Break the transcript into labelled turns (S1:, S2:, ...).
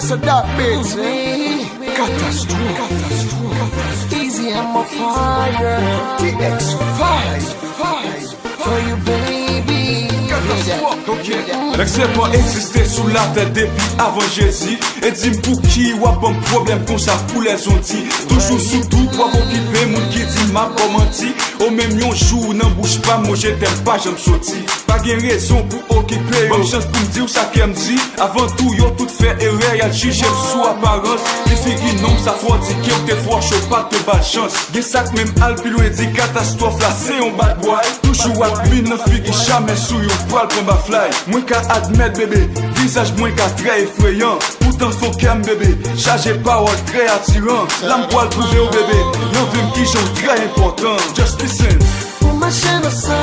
S1: so that bitch, Catastrophe.
S2: Easy, I'm a fire.
S1: TX5
S2: For you, baby.
S3: Lèk se pa eksiste sou la tête depi avant Jésus. Et dim pou ki wap an problem kon sa pou les onti. Toujou sou tou wap okipe moun ki di ma komanti. Ou même yon jou nan bouche pa moi j'étais pas j'aime sorti. Pa gen raison pou okipe yo. Bonne chance pou m'di ou sa kem di. Avant tout yo tout fait erreur y'a jugé sous apparence. Li figi nom sa foti ki ou te fwa chou pas te bad chance. Gen sak même al pi loin di catastrophe la c'est un bad boy. Toujou ak min nan figi jamais sou yon poil pour ma fly. Moins qu'à admettre bébé, visage moins qu'à très effrayant. Pourtant faut qu'aime bébé, chargé parole très attirant. L'âme poil prouvé au bébé, y'en veut qui j'en très important. Just listen.
S2: Pour ma chaîne au sein,